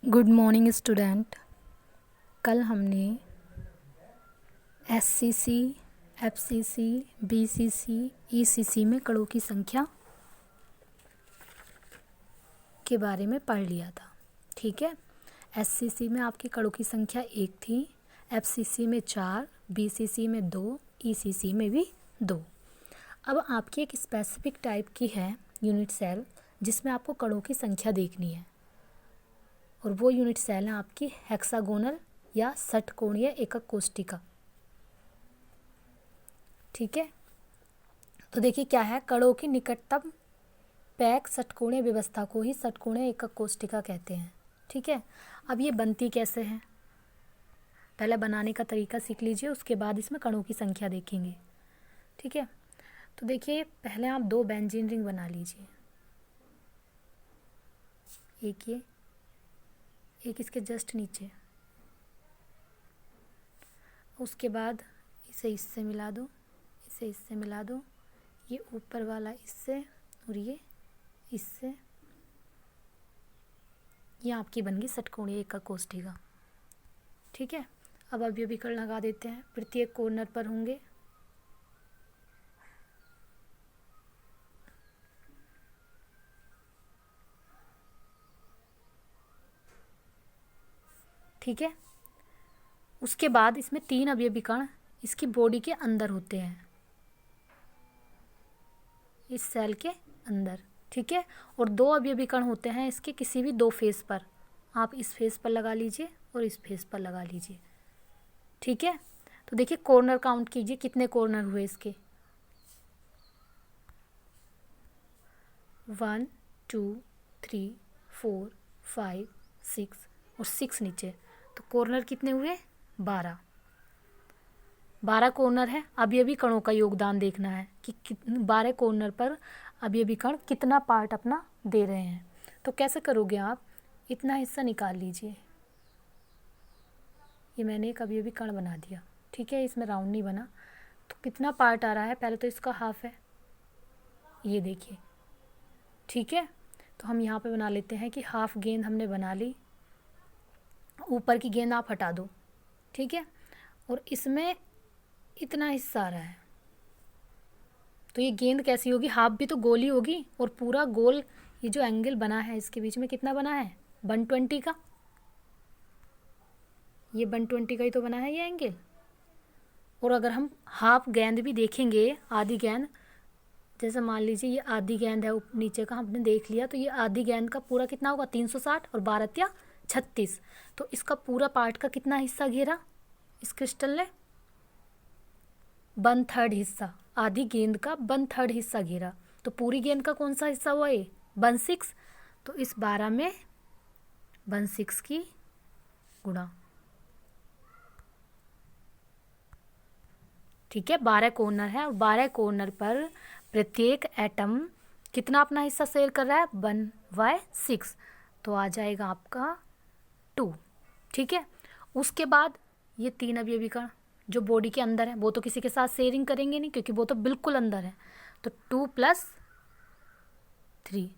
Good morning student. कल हमने SCC, FCC, BCC, ECC में कणों की संख्या के बारे में पढ़ लिया था। ठीक है। एससीसी में आपकी कणों की संख्या 1 थी, एफसीसी में 4, बीसीसी में 2, ईसीसी में भी 2। अब आपकी एक स्पेसिफिक टाइप की है यूनिट सेल जिसमें आपको कणों की संख्या देखनी है, और वो यूनिट सेल है आपकी हेक्सागोनल या षटकोणीय एकक कोष्ठिका। ठीक है। तो देखिए क्या है, कणों की निकटतम पैक षटकोणीय व्यवस्था को ही षटकोणीय एकक कोष्ठिका कहते हैं। ठीक है। अब ये बनती कैसे है, पहले बनाने का तरीका सीख लीजिए, उसके बाद इसमें कणों की संख्या देखेंगे। ठीक है। तो देखिए पहले आप 2 बेंजीन रिंग बना लीजिए, एक ये, एक इसके जस्ट नीचे। उसके बाद इसे इससे मिला दो, इसे इससे मिला दो, ये ऊपर वाला इससे और ये इससे। ये आपकी बन गई षटकोणीय एकक कोष्ठिका। ठीक है। अब अवयवीकरण लगा देते हैं, प्रत्येक कॉर्नर पर होंगे ठीक है। उसके बाद इसमें 3 अवयवीकरण इसकी बॉडी के अंदर होते हैं, इस सेल के अंदर। ठीक है। और 2 अवयवीकरण होते हैं इसके किसी भी 2 फेस पर। आप इस फेस पर लगा लीजिए और इस फेस पर लगा लीजिए। ठीक है। तो देखिए कॉर्नर काउंट कीजिए, कितने कॉर्नर हुए इसके। 1 2 3 4 5 6 और 6 नीचे, तो कॉर्नर कितने हुए, 12 कॉर्नर है। अवयवी कणों का योगदान देखना है कि 12 कॉर्नर पर अवयवी कण कितना पार्ट अपना दे रहे हैं। तो कैसे करोगे आप, इतना हिस्सा निकाल लीजिए। ये मैंने एक अवयवी कण बना दिया। ठीक है। इसमें राउंड नहीं बना, तो कितना पार्ट आ रहा है, पहले तो इसका हाफ है, ये देखिए। ठीक है। तो हम यहाँ पे बना लेते हैं कि हाफ गेंद हमने बना ली, ऊपर की गेंद आप हटा दो। ठीक है। और इसमें इतना हिस्सा आ रहा है, तो ये गेंद कैसी होगी, हाफ भी तो गोल ही होगी, और पूरा गोल ये जो एंगल बना है इसके बीच में कितना बना है, 120 का। ये 120 का ही तो बना है ये एंगल। और अगर हम हाफ गेंद भी देखेंगे, आधी गेंद, जैसे मान लीजिए ये आधी गेंद है नीचे का, हमने देख लिया, तो ये आधी गेंद का पूरा कितना होगा, 360 और 12 या 36। तो इसका पूरा पार्ट का कितना हिस्सा घेरा इस क्रिस्टल ने, 1/3 हिस्सा। आधी गेंद का 1/3 हिस्सा घेरा, तो पूरी गेंद का कौन सा हिस्सा हुआ ये, 1/6। तो इस 12 में 1/6 की गुणा। ठीक है। 12 कॉर्नर है, और 12 कॉर्नर पर प्रत्येक एटम कितना अपना हिस्सा शेयर कर रहा है, 1/6। तो आ जाएगा आपका 2। ठीक है। उसके बाद ये 3 अवयवीकरण जो बॉडी के अंदर है, वो तो किसी के साथ शेयरिंग करेंगे नहीं क्योंकि वो तो बिल्कुल अंदर है, तो 2 + 3।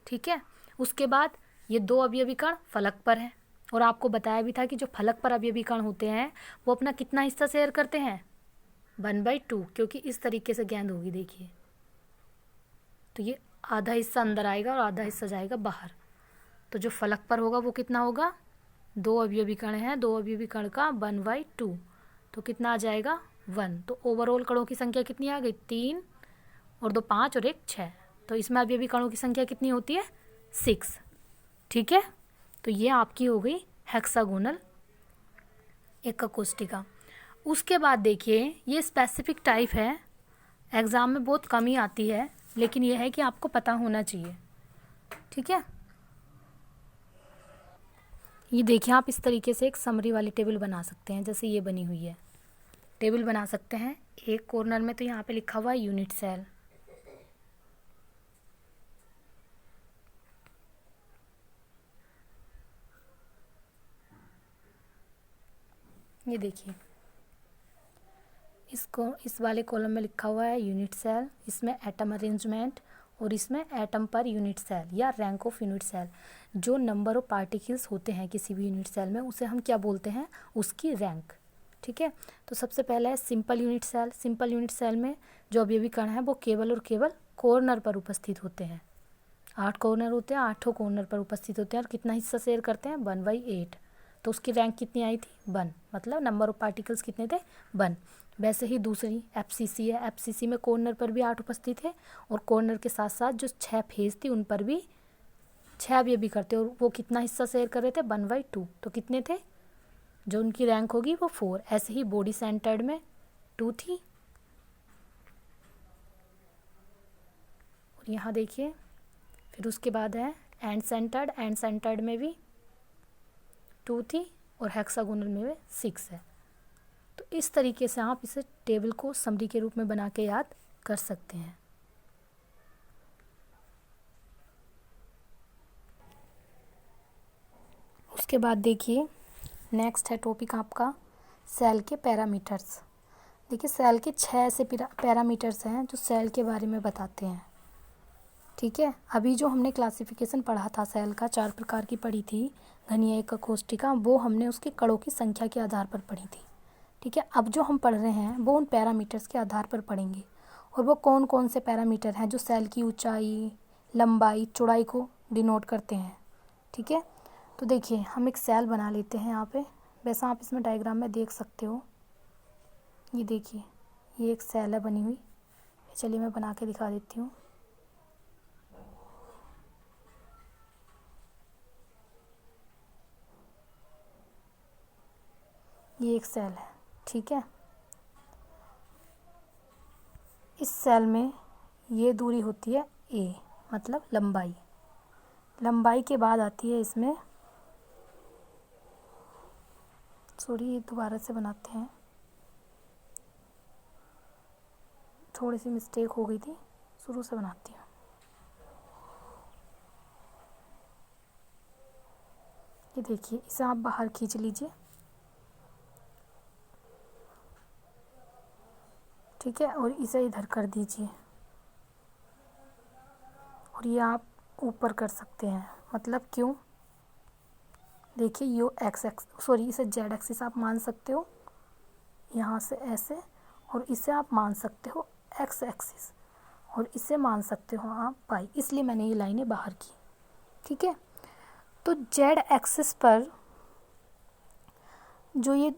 ठीक है। उसके बाद ये 2 अवयवीकरण फलक पर है, और आपको बताया भी था कि जो फलक पर अवयवीकरण होते हैं वो अपना कितना हिस्सा शेयर करते हैं, 1/2, क्योंकि इस तरीके से गेंद होगी देखिए। तो ये आधा हिस्सा अंदर आएगा और आधा हिस्सा जाएगा बाहर। तो जो फलक पर होगा वो कितना होगा, 2 अवयवी कण है, 2 अवयवी कण का 1/2, तो कितना आ जाएगा, 1। तो ओवरऑल कणों की संख्या कितनी आ गई, 3 और 2 5 और 1 6। तो इसमें अवयवी कणों की संख्या कितनी होती है, 6। ठीक है। तो ये आपकी हो गई हेक्सागोनल एकक कोष्ठिका। उसके बाद देखिए ये स्पेसिफिक टाइप है, एग्ज़ाम में बहुत कम ही आती है, लेकिन यह है कि आपको पता होना चाहिए। ठीक है। ये देखिए आप इस तरीके से एक समरी वाली टेबल बना सकते हैं, जैसे ये बनी हुई है टेबल बना सकते हैं। एक कॉर्नर में तो यहाँ पे लिखा हुआ है यूनिट सेल, ये देखिए इसको, इस वाले कॉलम में लिखा हुआ है यूनिट सेल, इसमें एटम अरेंजमेंट और इसमें एटम पर यूनिट सेल या रैंक ऑफ यूनिट सेल, जो नंबर ऑफ पार्टिकल्स होते हैं किसी भी यूनिट सेल में उसे हम क्या बोलते हैं, उसकी रैंक। ठीक है, तो सबसे पहला है simple unit cell. Simple unit cell में जो अवयवी कण है वो केवल और केवल कॉर्नर पर उपस्थित होते हैं। 8 कॉर्नर होते हैं, 8 कॉर्नर पर उपस्थित होते हैं और कितना हिस्सा शेयर करते हैं, 1/8। तो उसकी रैंक कितनी आई थी, 1, मतलब नंबर ऑफ पार्टिकल्स कितने थे, 1। वैसे ही दूसरी एफसीसी है। एफसीसी में कॉर्नर पर भी 8 उपस्थित है और कॉर्नर के साथ साथ जो 6 फेस थी उन पर भी 6 अवयवी करते और वो कितना हिस्सा शेयर कर रहे थे, 1/2। तो कितने थे, जो उनकी रैंक होगी वो 4। ऐसे ही बॉडी सेंटर्ड में 2 थी और यहाँ देखिए फिर उसके बाद है एंड सेंटर्ड। एंड सेंटर्ड में भी 2 थी और हेक्सागोनल में भी 6 है। तो इस तरीके से आप इसे टेबल को समरी के रूप में बना के याद कर सकते हैं। उसके बाद देखिए नेक्स्ट है टॉपिक आपका सेल के पैरामीटर्स। देखिए सेल के 6 ऐसे पैरामीटर्स हैं जो सेल के बारे में बताते हैं। ठीक है, अभी जो हमने क्लासिफिकेशन पढ़ा था सेल का, 4 प्रकार की पढ़ी थी, घनीय एकक कोशिका, वो हमने उसके कणों की संख्या के आधार पर पढ़ी थी। ठीक है, अब जो हम पढ़ रहे हैं वो उन पैरामीटर्स के आधार पर पढ़ेंगे। और वो कौन कौन से पैरामीटर हैं जो सेल की ऊंचाई, लंबाई, चौड़ाई को डिनोट करते हैं। ठीक है, तो देखिए हम एक सेल बना लेते हैं यहाँ पे। वैसा आप इसमें डायग्राम में देख सकते हो, ये देखिए ये एक सेल है बनी हुई। चलिए मैं बना के दिखा देती हूँ। ये एक सेल है। ठीक है, इस सेल में ये दूरी होती है a, मतलब लंबाई। लंबाई के बाद आती है इसमें, सॉरी ये दोबारा से बनाते हैं, थोड़ी सी मिस्टेक हो गई थी, शुरू से बनाती हूँ। ये देखिए इसे आप बाहर खींच लीजिए। ठीक है, और इसे इधर कर दीजिए और ये आप ऊपर कर सकते हैं। मतलब क्यों, देखिए यो इसे जेड एक्सिस आप मान सकते हो यहाँ से ऐसे, और इसे आप मान सकते हो एक्स एक्सिस, और इसे मान सकते हो आप पाई, इसलिए मैंने ये लाइनें बाहर की। ठीक है, तो जेड एक्सिस पर जो ये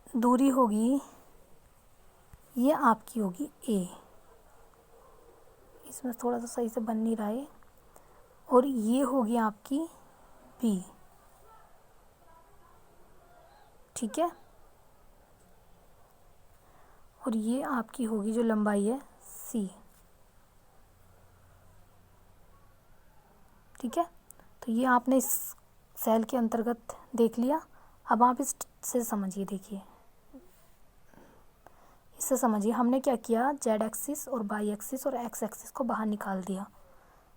दूरी होगी ये आपकी होगी a। इसमें थोड़ा सा सही से बन नहीं रहा है। और ये होगी आपकी b। ठीक है, और ये आपकी होगी जो लंबाई है c। ठीक है, तो ये आपने इस सेल के अंतर्गत देख लिया। अब आप इससे समझिए, देखिए इससे समझिए हमने क्या किया, जेड एक्सिस और वाई एक्सिस और एक्स एक्सिस को बाहर निकाल दिया।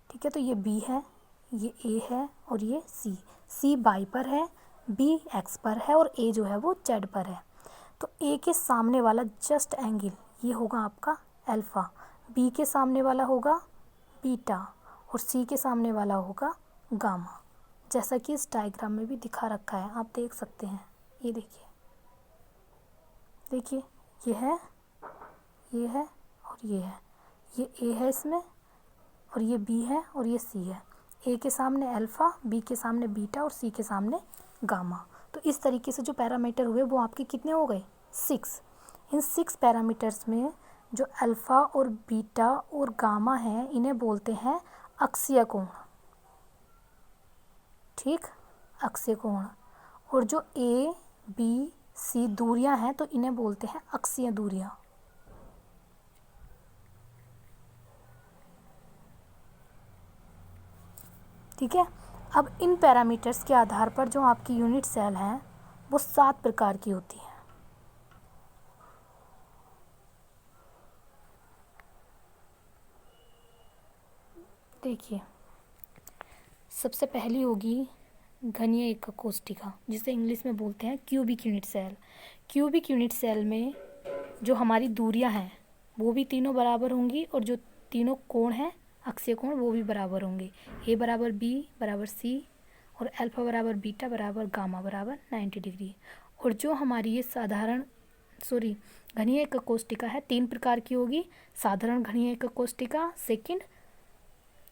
ठीक है, तो ये बी है, ये ए है और ये सी। सी वाई पर है, बी एक्स पर है और ए जो है वो जेड पर है। तो ए के सामने वाला जस्ट एंगल ये होगा आपका अल्फ़ा, बी के सामने वाला होगा बीटा और सी के सामने वाला होगा गामा, जैसा कि इस डायग्राम में भी दिखा रखा है, आप देख सकते हैं। ये देखिए, देखिए ये है, ये है और ये है, ये ए है इसमें और ये बी है और ये सी है। ए के सामने अल्फ़ा, बी के सामने बीटा और सी के सामने गामा। तो इस तरीके से जो पैरामीटर हुए वो आपके कितने हो गए, 6। इन 6 पैरामीटर्स में जो अल्फ़ा और बीटा और गामा हैं इन्हें बोलते हैं अक्षीय कोण। ठीक, अक्षीय कोण। और जो ए बी सी दूरियां हैं तो इन्हें बोलते हैं अक्षीय दूरियां। ठीक है, अब इन पैरामीटर्स के आधार पर जो आपकी यूनिट सेल हैं वो 7 प्रकार की होती हैं। देखिए सबसे पहली होगी घनीय एकक कोशिका, जिसे इंग्लिश में बोलते हैं cubic unit cell. Cubic unit cell में जो हमारी दूरियां हैं वो भी तीनों बराबर होंगी और जो तीनों कोण हैं अक्षीय कोण वो भी बराबर होंगे। ए बराबर बी बराबर सी और अल्फा बराबर बीटा बराबर गामा बराबर 90 डिग्री। और जो हमारी ये घनीय एकक कोष्टिका है 3 प्रकार की होगी। साधारण घनीय एकक कोष्टिका, सेकंड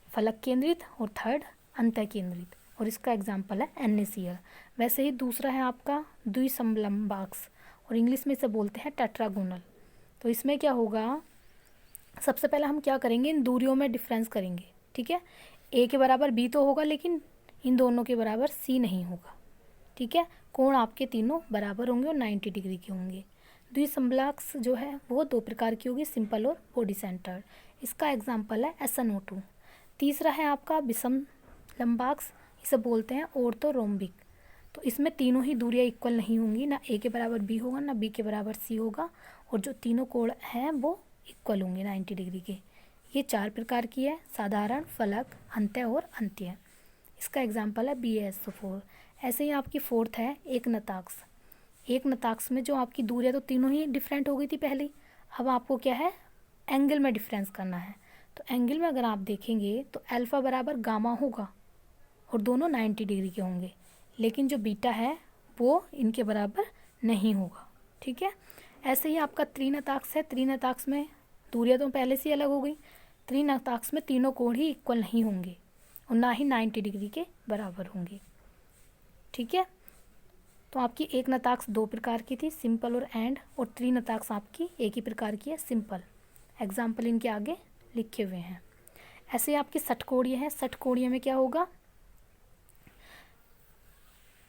फलक केंद्रित और थर्ड अंतः केंद्रित। और इसका एग्जाम्पल है NaCl। वैसे ही दूसरा है आपका द्विसमलंबाक्स और इंग्लिश में इसे बोलते हैं टेट्रागोनल। तो इसमें क्या होगा, सबसे पहले हम क्या करेंगे, इन दूरियों में डिफरेंस करेंगे। ठीक है, ए के बराबर बी तो होगा लेकिन इन दोनों के बराबर सी नहीं होगा। ठीक है, कोण आपके तीनों बराबर होंगे और 90 डिग्री के होंगे। द्विसमलंबाक्स जो है वो 2 प्रकार की होगी, सिंपल और बॉडी सेंटर्ड। इसका एग्जाम्पल है SnO2। तीसरा है आपका विषमलंबाक्स, इसे बोलते हैं ऑर्थोरोम्बिक। तो इसमें तीनों ही दूरियां इक्वल नहीं होंगी, ना ए के बराबर बी होगा ना बी के बराबर सी होगा, और जो तीनों कोण हैं वो इक्वल होंगे 90 डिग्री के। ये 4 प्रकार की है, साधारण, फलक, अंतः और अंत्य। इसका एग्जाम्पल है BaSO4। ऐसे ही आपकी फोर्थ है एक नताक्ष। एक नताक्ष में जो आपकी दूरियां तो तीनों ही डिफरेंट हो गई थी पहले, अब आपको क्या है, एंगल में डिफरेंस करना है। तो एंगल में अगर आप देखेंगे तो अल्फा बराबर गामा होगा और दोनों 90 डिग्री के होंगे, लेकिन जो बीटा है वो इनके बराबर नहीं होगा। ठीक है, ऐसे ही आपका त्रिनताक्ष है। त्रिनताक्ष में दूरियां तो पहले से अलग हो गई। त्रिनताक्ष में तीनों कोण ही इक्वल नहीं होंगे और ना ही 90 डिग्री के बराबर होंगे। ठीक है, तो आपकी एक नताक्ष 2 प्रकार की थी, सिंपल और एंड, और त्रिनताक्ष आपकी एक ही प्रकार की है, सिंपल। एग्जाम्पल इनके आगे लिखे हुए हैं। ऐसे ही आपकी षटकोणीय है। षटकोणीय में क्या होगा,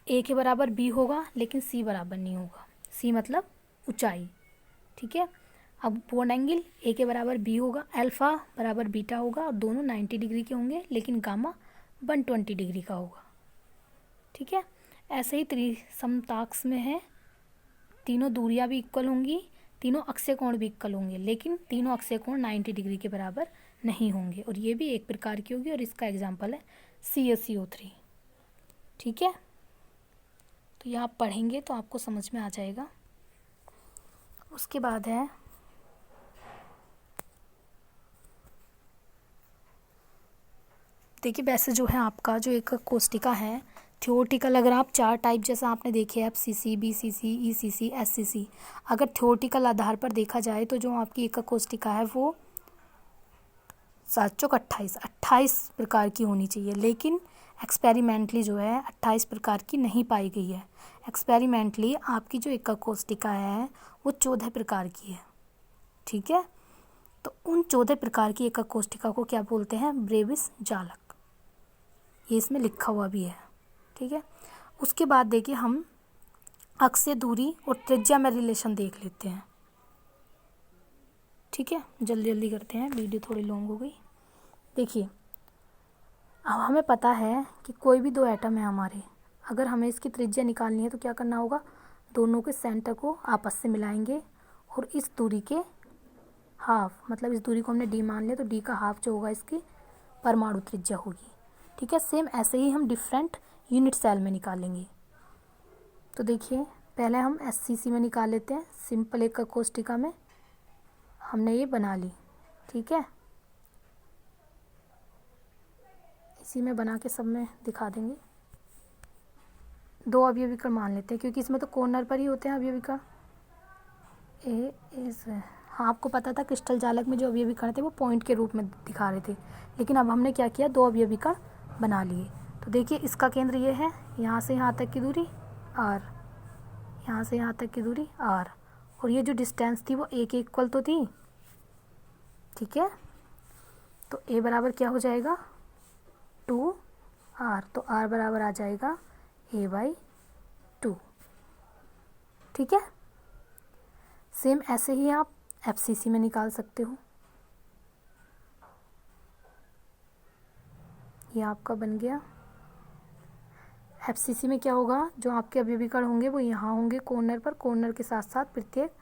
ए के बराबर बी होगा लेकिन सी बराबर नहीं होगा। सी मतलब ऊंचाई। ठीक है, अब बॉन्ड एंगल ए के बराबर बी होगा, अल्फा बराबर बीटा होगा और दोनों 90 डिग्री के होंगे, लेकिन गामा 120 डिग्री का होगा। ठीक है, ऐसे ही त्रिसमताक्ष में है, तीनों दूरियां भी इक्वल होंगी, तीनों अक्षीय कोण भी इक्वल होंगे, लेकिन तीनों अक्षीय कोण 90 डिग्री के बराबर नहीं होंगे, और ये भी एक प्रकार की होगी, और इसका एग्जाम्पल है CaCO3। ठीक है, तो ये आप पढ़ेंगे तो आपको समझ में आ जाएगा। उसके बाद है देखिए, वैसे जो है आपका जो एक कोष्टिका है थ्योरेटिकल, अगर आप 4 टाइप जैसा आपने देखे FCC, BCC, ECC, SCC, अगर थ्योरेटिकल आधार पर देखा जाए तो जो आपकी एक कोष्टिका है वो 7 चौक 28 प्रकार की होनी चाहिए, लेकिन एक्सपेरिमेंटली जो है 28 प्रकार की नहीं पाई गई है। एक्सपेरिमेंटली आपकी जो एक कोष्टिका है वो 14 प्रकार की है। ठीक है, तो उन 14 प्रकार की एक कोष्टिका को क्या बोलते हैं, ब्रेविस जालक। ये इसमें लिखा हुआ भी है। ठीक है, उसके बाद देखिए हम अक्षीय दूरी और त्रिज्या में रिलेशन देख लेते हैं। ठीक है, जल्दी जल्दी करते हैं, वीडियो थोड़ी लॉन्ग हो गई। देखिए, अब हमें पता है कि कोई भी 2 एटम है हमारे, अगर हमें इसकी त्रिज्या निकालनी है तो क्या करना होगा, दोनों के सेंटर को आपस से मिलाएंगे और इस दूरी के हाफ, मतलब इस दूरी को हमने d मान लिया तो d का हाफ जो होगा इसकी परमाणु त्रिज्या होगी। ठीक है, सेम ऐसे ही हम डिफरेंट यूनिट सेल में निकालेंगे। तो देखिए, पहले हम SCC में निकाल लेते हैं। सिंपल एक कोष्टिका में हमने ये बना ली। ठीक है, इसी में बना के सब में दिखा देंगे। 2 अवयवी कण मान लेते हैं क्योंकि इसमें तो कॉर्नर पर ही होते हैं अवयवी कण। हाँ, आपको पता था क्रिस्टल जालक में जो अवयवी कण थे वो पॉइंट के रूप में दिखा रहे थे, लेकिन अब हमने क्या किया, 2 अवयवी कण बना लिए। तो देखिए, इसका केंद्र ये है, यहाँ से यहाँ तक की दूरी r, यहाँ से यहाँ तक की दूरी r, और ये जो डिस्टेंस थी वो a के इक्वल तो थी। ठीक है, तो a बराबर क्या हो जाएगा 2r, तो r बराबर आ जाएगा a/2। ठीक है, सेम ऐसे ही आप FCC में निकाल सकते हो। ये आपका बन गया। FCC में क्या होगा, जो आपके अवयवी कण होंगे वो यहाँ होंगे कॉर्नर पर, कॉर्नर के साथ साथ प्रत्येक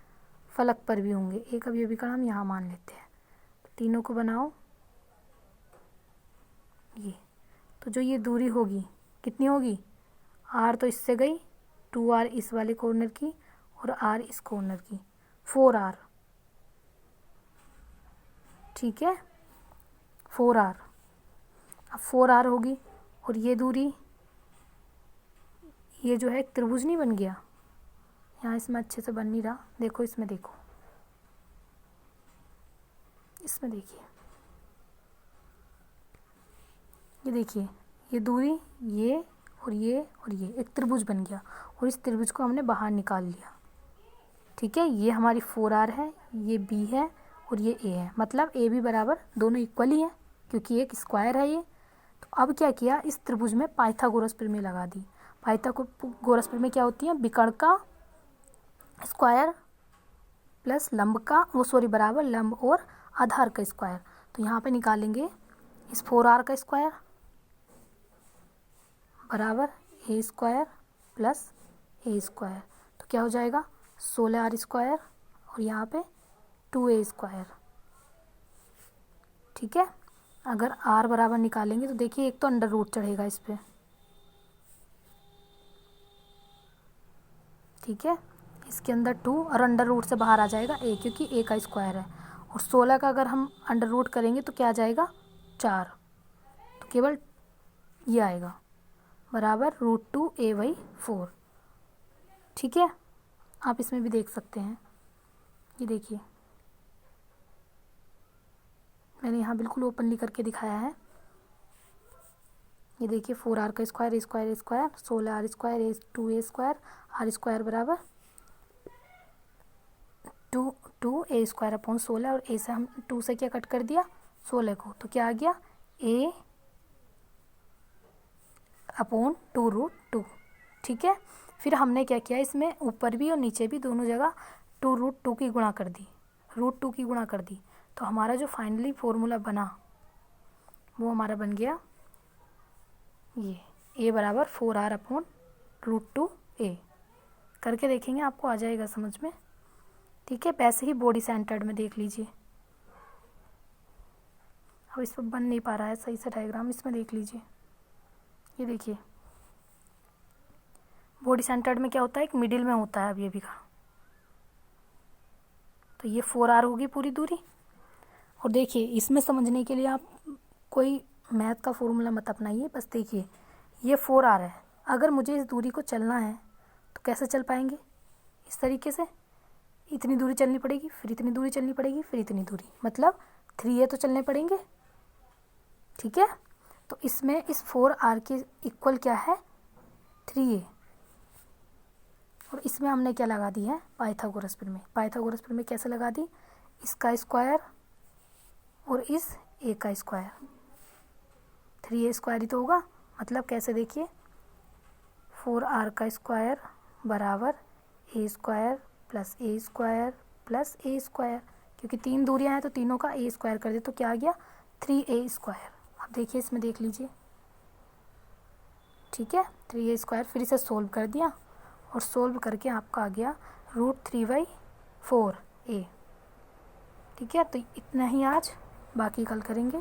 फलक पर भी होंगे। एक अवयवी कण हम यहाँ मान लेते हैं, तो तीनों को बनाओ। ये तो जो ये दूरी होगी कितनी होगी, r तो इससे गई, 2r इस वाले कॉर्नर की और r इस कॉर्नर की, 4r। ठीक है, 4r। अब 4r होगी और ये दूरी, ये जो है एक त्रिभुज नहीं बन गया, यहाँ इसमें अच्छे से बन नहीं रहा, देखो इसमें, देखो इसमें, देखिए ये, देखिए ये दूरी, ये और ये और ये एक त्रिभुज बन गया और इस त्रिभुज को हमने बाहर निकाल लिया। ठीक है, ये हमारी 4r है, ये b है और ये a है, मतलब a b बराबर दोनों इक्वल ही है क्योंकि एक स्क्वायर है ये। तो अब क्या किया, इस त्रिभुज में पाइथागोरस प्रमेय लगा दी। पाइथागोरस प्रमेय क्या होती है, विकर्ण का स्क्वायर प्लस लंब का, वो सॉरी बराबर लंब और आधार का स्क्वायर। तो यहाँ पे निकालेंगे इस 4r का स्क्वायर बराबर a square plus a square, तो क्या हो जाएगा 16r स्क्वायर और यहाँ पे 2a स्क्वायर। ठीक है, अगर r बराबर निकालेंगे तो देखिए एक तो अंडर रूट चढ़ेगा इस पर। ठीक है, इसके अंदर 2 और अंडर रूट से बाहर आ जाएगा a, क्योंकि a का स्क्वायर है, और 16 का अगर हम अंडर रूट करेंगे तो क्या आ जाएगा 4, तो केवल ये आएगा बराबर √2a/4। ठीक है, आप इसमें भी देख सकते हैं, ये देखिए मैंने यहाँ बिल्कुल ओपनली करके दिखाया है। ये देखिए 4r का square, a square, a square, 16r square, a 2a square, r square बराबर 2a स्क्वायर अपॉन 16, और a से हम 2 से क्या कट कर दिया 16 को, तो क्या आ गया a अपॉन 2√2। ठीक है, फिर हमने क्या किया, इसमें ऊपर भी और नीचे भी दोनों जगह 2√2 की गुणा कर दी, √2 की गुणा कर दी, तो हमारा जो फाइनली फॉर्मूला बना वो हमारा बन गया ये a बराबर 4r अपॉन √2a। करके देखेंगे, आपको आ जाएगा समझ में। ठीक है, वैसे ही बॉडी सेंटर्ड में देख लीजिए, अब इस पर बन नहीं पा रहा है सही से डायग्राम, इसमें देख लीजिए। ये देखिए बॉडी सेंटर्ड में क्या होता है, एक मिडिल में होता है, अब ये भी कहा, तो ये 4r होगी पूरी दूरी। और देखिए इसमें समझने के लिए आप कोई मैथ का फॉर्मूला मत अपनाइए, बस देखिए ये 4r है, अगर मुझे इस दूरी को चलना है तो कैसे चल पाएंगे, इस तरीके से इतनी दूरी चलनी पड़ेगी, फिर इतनी दूरी चलनी पड़ेगी, फिर इतनी दूरी, मतलब 3a तो चलने पड़ेंगे। ठीक है, तो इसमें इस 4r के इक्वल क्या है 3a, और इसमें हमने क्या लगा दी है पाइथागोरस प्रमेय। पाइथागोरस प्रमेय कैसे लगा दी, इसका स्क्वायर और इस a का स्क्वायर, 3a स्क्वायर ही तो होगा, मतलब कैसे देखिए 4r का स्क्वायर बराबर a square plus a square plus a square, क्योंकि 3 दूरियां हैं तो तीनों का a स्क्वायर कर दे तो क्या आ गया 3a स्क्वायर। अब देखिए इसमें देख लीजिए, ठीक है 3a स्क्वायर, फिर इसे सोल्व कर दिया और सोल्व करके आपका आ गया √3/4a। ठीक है, तो इतना ही आज, बाकी कल करेंगे।